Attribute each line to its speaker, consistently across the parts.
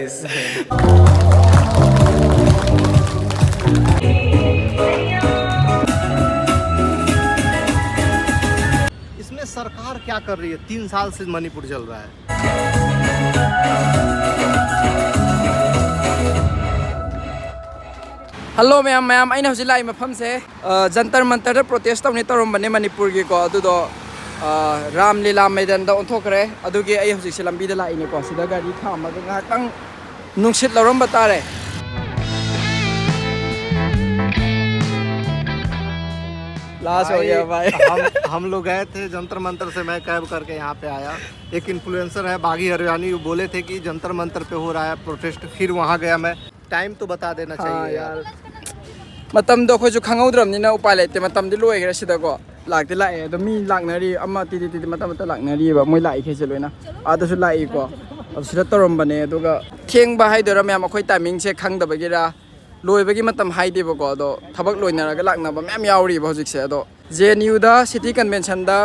Speaker 1: guys.
Speaker 2: इसमें सरकार क्या कर रही है? 3 साल से मणिपुर जल रहा है.
Speaker 3: Hello ma'am, I know Zilai Mafam say Jantar Mantar protest of Nitorum Manipur Giko, Dudo Ram Lila Maiden don't talk re, Adugi I of Silambida in a consider Gadikam, Nungshit Larum Batare. Last year भाई
Speaker 2: हम लोग गए थे जंतर मंतर से. मैं cab करके यहाँ पे आया. एक इन्फ्लुएंसर है बागी हरियाणी, वो बोले थे कि जंतर मंतर पे हो रहा है प्रोटेस्ट. फिर वहाँ गया मैं. टाइम तो बता देना चाहिए यार.
Speaker 3: मतलब दो जो खाऊद्रमनी ना उपाय लेते मतलब दिलो है सिदा को लाते लाए तो मी लाकनरी अम्मा ती मतलब लाकनरी मोई लाई खेसे लोइना आदसु लाई को अब सिदा तोरम बने अदुगा थेंग बा हाइदोरा मैम अखोई टाइमिंग से खंगदबगिरा लोइबगी मतलब हाइदेबको अदो थबक लोइनरगा लाकनबा मैम यावरी हजिकसे अदो जेएनयू दा सिटी कन्वेंशन दा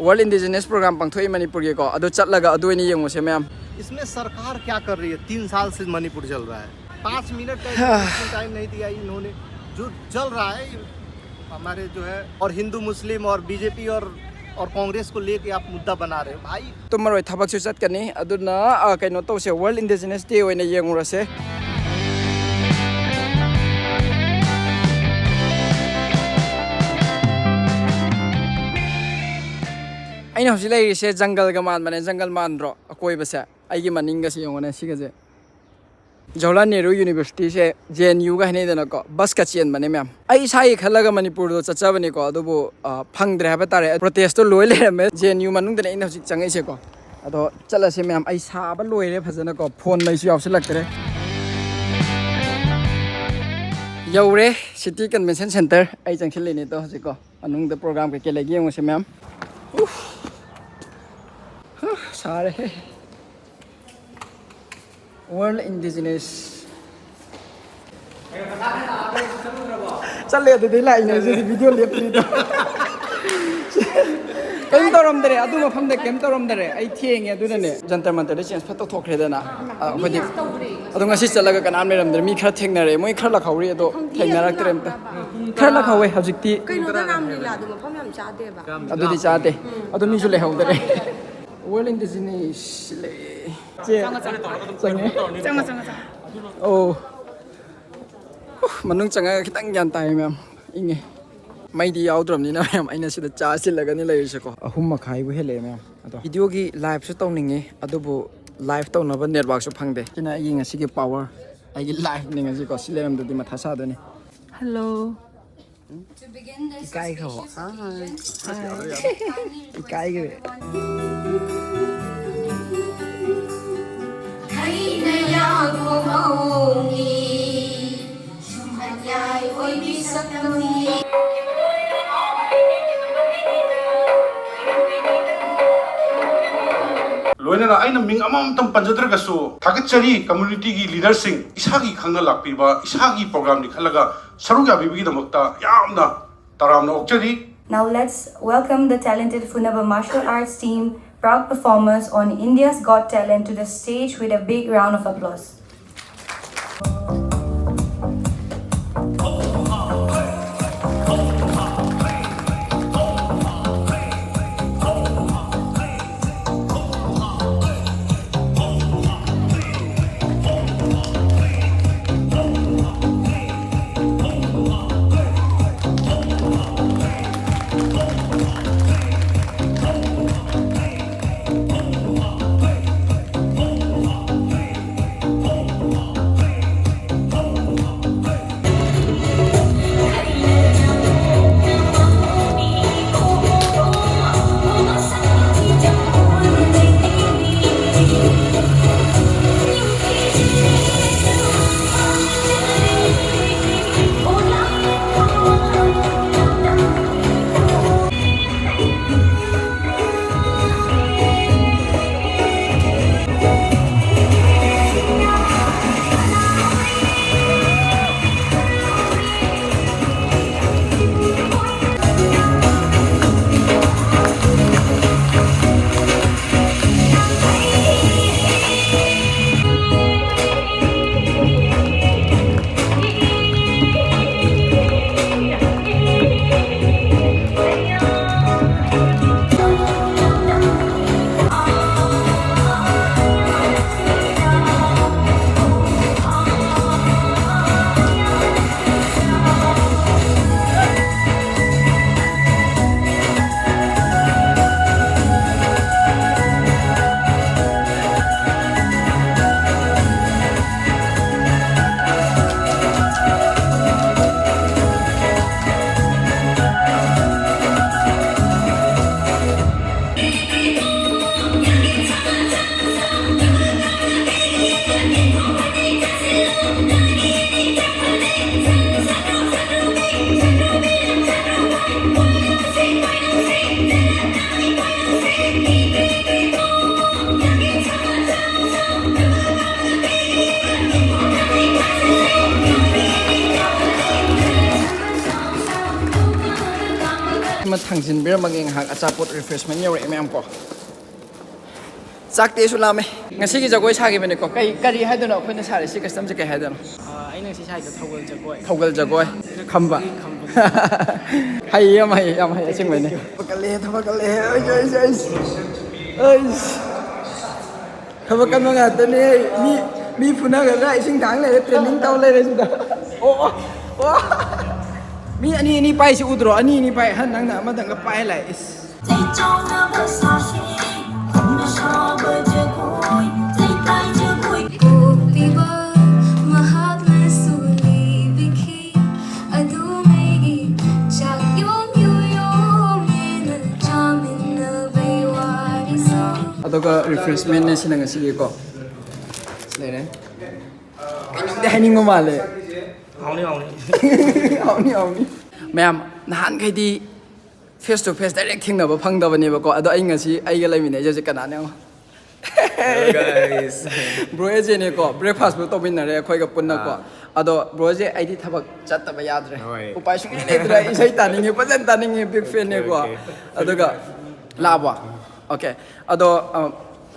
Speaker 3: वर्ल्ड इंडिजिनस प्रोग्राम पंगथोई मणिपुर के को अदो चटलगा अदोनी येंगोसे मैम.
Speaker 2: इसमें सरकार क्या कर रही है? 3 साल से मणिपुर जल रहा है. 5 मिनट का टाइम नहीं दिया इन्होंने. जो जल रहा है हमारे जो है और हिंदू मुस्लिम और बीजेपी और कांग्रेस को लेके आप मुद्दा बना रहे हो भाई.
Speaker 3: तो मरोय थबक सु चटकनी अदुना कइनो तोसे वर्ल्ड इंडिजिनस डे ओइना येंगुरसे. अइना हजि लैरिसे जंगल गा मान माने जंगल मानद्रो अकोय बसे आइगी मनिंग गा से योंगने सिगजे जवाहरलाल नेहरू यूनिवर्सिटी से जेएनयू का है को बस का चेन बने मैम आई साई खलगा मणिपुर दो चचबने को अदुबो फंगद्रे हाबे तारे प्रोटेस्ट तो लोय लेरमे जेएनयू मनुंग दने इन हजिक चंगैसे को अदो चलसे मैम आई साबा लोयरे फजन को फोन लैसु यावसलक्तरे यौरे सिटी कन्वेंशन सेंटर आई जंक्शन लेने तो हजिक को मनुंग द प्रोग्राम के लेगी येंगोसे मैम सारे वर्ल्ड इंडिजिनस चले अदुदि लाइने जे वीडियो लेपनी तो कई तोरमदरे अदु मफम दे केम तोरमदरे आई थेंगे अदुने जंतर मंतर दे चेंज फतो थोखरेदना अखोदि अदु ngasi चलगा कनाम लेरमदरे मी खरा थेंगनरे मोय खरा लखावरी अदो थेंगनरक्तरे अमता खरा लखावे हजिकति
Speaker 4: कइनोदा नाम लीला अदु मफम याम चादेबा
Speaker 3: अदुदि चादे अदु मीसु लेहौदरे वर्ल्ड इंडिजिनस ले Oh, manung changa khitang gyan tai ma'am inge mai di yaudram ni na ma'am aina sida cha silaga ni lai se ko ahum makhai bu hele ma'am ado video gi live su tawninge adubu live taw na ba network su phangde kina yi ngasi gi power ai gi live ni ngasi ko silam du di matha sa do ni
Speaker 4: hello
Speaker 5: to begin this
Speaker 3: ikai kho ikai ge
Speaker 6: लोइना आइना मिंग अमम तम पंजद्रगसु थागचरी community की leader Singh इसागी खंगना लाक्पिबा इसागी प्रोग्राम निखलगा सरुगा बिबिगी दमक्ता यामना तरामना ओक्चरी.
Speaker 7: Now let's welcome the talented Funaba martial arts team, proud performers on India's Got Talent, to the stage with a big round of applause.
Speaker 3: ꯊꯥꯡꯖꯤꯟꯕꯤꯔꯝꯃꯒꯦ ꯉꯥꯏꯍꯥꯛ ꯑꯆꯥꯄꯣꯠ ꯔꯤꯐ꯭ꯔꯦꯁꯃꯦꯟ ꯌꯧꯔꯛꯑꯦ ꯃꯌꯥꯝ ꯀꯣ ꯆꯥꯛꯇꯦꯁꯨ ꯂꯥꯝꯃꯦ ꯉꯁꯤꯒꯤ ꯖꯒꯣꯏ ꯁꯥꯈꯤꯕꯅꯦꯀꯣ ꯀꯔꯤ ꯍꯥꯏꯗꯣꯏꯅꯣ ꯑꯩꯈꯣꯏꯅ ꯁꯥꯔꯤꯁꯤ ꯀꯁꯇꯝꯁꯦ ꯀꯩ ꯍꯥꯏꯗꯣꯏꯅꯣ
Speaker 1: ꯑꯩꯅ ꯉꯁꯤ ꯁꯥꯏꯗꯣ
Speaker 3: ꯊꯧꯒꯜ ꯖꯒꯣꯏ ꯈꯝꯕ ꯍꯩ ꯌꯥꯝ ꯍꯩ ꯑꯁꯦꯡꯕꯩꯅꯦ ꯊꯕꯛ ꯀꯜꯂꯦ ꯊꯕꯛ ꯀꯟꯕ ꯉꯥꯛꯇꯅꯦ ꯃꯤ ꯐꯨꯅꯒꯗ꯭ꯔꯥ ꯏꯁꯤꯡ ꯊꯥꯡ ꯂꯩꯔꯦ ꯇ꯭ꯔꯦꯅꯤꯡ ꯇꯧ ꯂꯩꯔꯦ ꯁꯤꯗ ꯑꯣ ꯃꯤ ꯑꯅꯤ ꯄꯥꯏꯁꯤ ꯎꯗ꯭ꯔꯣ ꯑꯅꯤ ꯄꯥꯏ ꯅꯪꯅ ꯑꯃꯗꯪꯒ ꯄꯥꯏ ꯂꯥꯛꯑꯦ ꯏꯁ ꯑꯗꯨꯒ ꯔꯤꯐ꯭ꯔꯦꯁꯃꯦꯟꯅꯦ ꯁꯤꯅ ꯉꯁꯤꯒꯤꯀꯣ ꯂꯩꯔꯦ ꯀꯩꯅꯣꯝꯗꯤ ꯍꯥꯏꯅꯤꯡꯕ ꯃꯥꯜꯂꯦ ꯍꯥꯎꯅꯤ ꯃꯌꯥꯝ ꯅꯍꯥꯟꯈꯩꯗꯤ ꯐꯦꯁ ꯇꯨ ꯐꯦꯁ ꯗꯥꯏꯔꯦꯛ ꯊꯦꯡꯅꯕ ꯐꯪꯗꯕꯅꯦꯕꯀꯣ ꯑꯗꯣ ꯑꯩ ꯉꯁꯤ ꯑꯩꯒ ꯂꯩꯃꯤꯟꯅꯩꯁꯦ ꯀꯅꯥꯅꯣ ꯕ꯭ꯔꯣ ꯑꯦꯖꯦꯅꯦꯀꯣ ꯕ꯭ꯔꯦꯛꯐꯥꯁꯄꯨ ꯇꯧꯃꯤꯟꯅꯔꯦ ꯑꯩꯈꯣꯏꯒ ꯄꯨꯟꯅꯀꯣ ꯑꯗꯣ ꯕ꯭ꯔꯣꯁꯦ ꯑꯩꯗꯤ ꯊꯕꯛ ꯆꯠꯇꯕ ꯌꯥꯗ꯭ꯔꯦ ꯎꯄꯥꯏ ꯁꯨꯡꯂꯩ ꯂꯩꯇ꯭ꯔꯦ ꯏꯁꯩ ꯇꯥꯅꯤꯡꯉꯦ ꯐꯖꯅ ꯇꯥꯅꯤꯡꯉꯦ ꯕꯤꯛ ꯐꯦꯟꯅꯦꯀꯣ ꯑꯗꯨꯒ ꯂꯥꯛꯑꯕꯣ ꯑꯣꯀꯦ ꯑꯗꯣ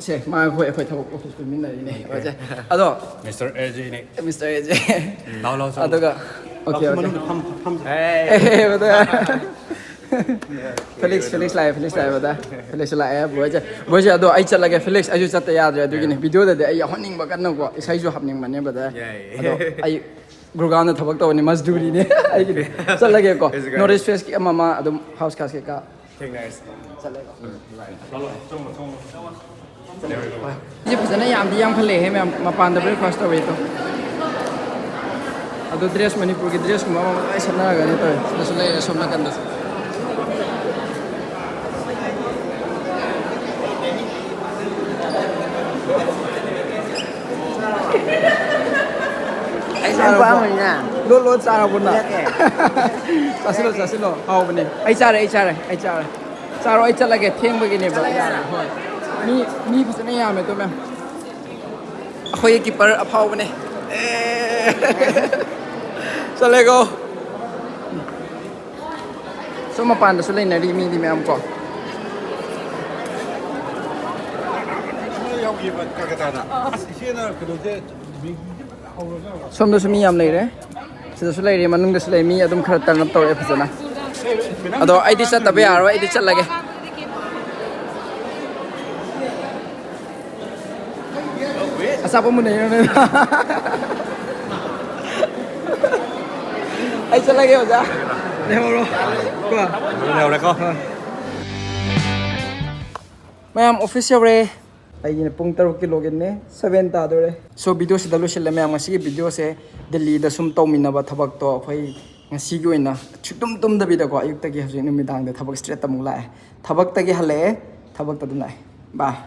Speaker 3: ꯁꯦ ꯃꯥ ꯑꯩꯈꯣꯏ ꯊꯕꯛ ꯑꯣꯐꯤꯁ ꯄꯨꯟꯃꯤꯟꯅꯔꯤꯅꯦ ꯑꯣꯀꯦ ꯑꯗꯣ
Speaker 1: ꯃꯤꯁꯇꯔ ꯑꯦꯖꯦꯅꯦ
Speaker 3: ꯃꯤꯁꯇꯔ ꯑꯦꯖꯦ
Speaker 1: ꯂꯥꯎ
Speaker 3: ꯑꯗꯨꯒ ꯑꯣꯀꯦ ꯐꯦꯂꯤꯛꯁ ꯂꯥꯛꯑꯦ ꯕꯗ ꯐꯦꯂꯤꯛꯁ ꯂꯥꯛꯑꯦ ꯕ꯭ꯔꯣꯏꯁꯦ ꯑꯗꯣ ꯑꯩ ꯆꯠꯂꯒꯦ ꯐꯦꯂꯤꯛꯁ ꯑꯩꯁꯨ ꯆꯠꯇ ꯌꯥꯗ꯭ꯔꯦ ꯑꯗꯨꯒꯤꯅꯦ ꯚꯤꯗꯤꯑꯣꯗꯗꯤ ꯑꯩ ꯌꯥꯎꯍꯟꯅꯤꯡꯕ ꯀꯟꯅꯀꯣ ꯏꯁꯩꯁꯨ ꯍꯥꯞꯅꯤꯡꯕꯅꯦ ꯕꯗ ꯑꯗꯣ ꯑꯩ ꯒꯨꯔꯒꯥꯎꯟꯗ ꯊꯕꯛ ꯇꯧꯕꯅꯤ ꯃꯖꯗꯨꯔꯤꯅꯦ ꯑꯩꯒꯤꯗꯤ ꯆꯠꯂꯒꯦꯀꯣ ꯅꯣꯔꯠ ꯏꯁ ꯐꯦꯁꯀꯤ ꯑꯃ ꯑꯗꯨꯝ ꯍꯥꯎꯁ ꯀꯥꯁ ꯀꯩꯀꯥ ꯆꯠꯂꯦꯀꯣ ꯁꯤ ꯐꯖꯅ ꯌꯥꯝꯈꯠꯂꯛꯑꯦ ꯃꯌꯥꯝ ꯃꯄꯥꯟꯗ ꯕ꯭ꯔꯦꯛꯐꯥꯁ ꯇꯧꯋꯦꯗꯣ ꯑꯗꯣ ꯗ꯭ꯔꯦꯁ ꯃꯅꯤꯄꯨꯔꯒꯤ ꯗ꯭ꯔꯦꯁꯀꯨꯝꯕ ꯑꯃ ꯂꯣꯏ ꯁꯦꯠꯅꯔꯒꯅꯤ ꯇꯧꯋꯦ ꯁꯤꯗꯁꯨ ꯂꯩꯔꯦ ꯁꯣꯝ ꯅꯥꯀꯟꯗꯁꯨ ꯂꯣꯠ ꯆꯥꯔꯕꯣꯅ ꯆꯥꯁꯤꯜꯂꯣ ꯍꯥꯎꯕꯅꯦ ꯑꯩ ꯆꯥꯔꯦ ꯆꯥꯔꯣ ꯑꯩ ꯆꯠꯂꯒꯦ ꯊꯦꯡꯕꯒꯤꯅꯦꯕ ꯍꯣꯏ ꯃꯤ ꯐꯖꯅ ꯌꯥꯝꯃꯦ ꯇꯣ ꯃꯌꯥꯝ ꯑꯩꯈꯣꯏꯒꯤ ꯀꯤꯄꯔ ꯑꯐꯥꯎꯕꯅꯦ ꯆꯠꯂꯦꯀꯣ ꯁꯣꯝ ꯃꯄꯥꯟꯗꯁꯨ ꯂꯩꯅꯔꯤ ꯃꯤꯗꯤ ꯃꯌꯥꯝ ꯀꯣ ꯁꯣꯝꯗꯁꯨ ꯃꯤ ꯌꯥꯝ ꯂꯩꯔꯦ ꯁꯤꯗꯁꯨ ꯂꯩꯔꯦ ꯃꯅꯨꯡꯗꯁꯨ ꯂꯩ ꯃꯤ ꯑꯗꯨꯝ ꯈꯔ ꯇꯔꯟ ꯑꯞ ꯇꯧꯔꯛꯑꯦ ꯐꯖꯅ ꯑꯗꯣ ꯑꯩꯗꯤ ꯆꯠꯇꯕ ꯌꯥꯔꯣꯏ ꯑꯩꯗꯤ ꯆꯠꯂꯒꯦ ꯑꯆꯥꯄꯣꯠ ꯃꯨꯟꯅꯩꯔꯣ ꯑꯩ ꯆꯠꯂꯒꯦ ꯑꯣꯖꯥ ꯂꯩꯍꯧꯔꯣ ꯃꯌꯥꯝ ꯑꯣꯐꯤꯁ ꯌꯧꯔꯦ ꯑꯩꯒꯤꯅ ꯄꯨꯡ 6ꯀꯤ ꯂꯣꯒꯏꯟꯅꯦ 7 ꯇꯥꯗꯣꯔꯦ ꯁꯣ ꯚꯤꯗꯤꯑꯣꯁꯤꯗ ꯂꯣꯏꯁꯤꯜꯂꯦ ꯃꯌꯥꯝ ꯉꯁꯤꯒꯤ ꯚꯤꯗꯤꯑꯣꯁꯦ ꯗꯦꯜꯂꯤꯗ ꯁꯨꯝ ꯇꯧꯃꯤꯟꯅꯕ ꯊꯕꯛꯇꯣ ꯑꯩꯈꯣꯏ ꯉꯁꯤꯒꯤ ꯑꯣꯏꯅ ꯁꯨꯛꯇꯨꯝ ꯇꯨꯝꯗꯕꯤꯗꯀꯣ ꯑꯌꯨꯛꯇꯒꯤ ꯍꯧꯖꯤꯛ ꯅꯨꯃꯤꯗꯥꯡꯗ ꯊꯕꯛ ꯁ꯭ꯇ꯭ꯔꯦꯠꯇ ꯑꯃꯨꯛ ꯂꯥꯛꯑꯦ ꯊꯕꯛꯇꯒꯤ ꯍꯜꯂꯛꯑꯦ ꯊꯕꯛꯇ ꯑꯗꯨꯝ ꯂꯥꯛꯑꯦ ꯕꯥꯏ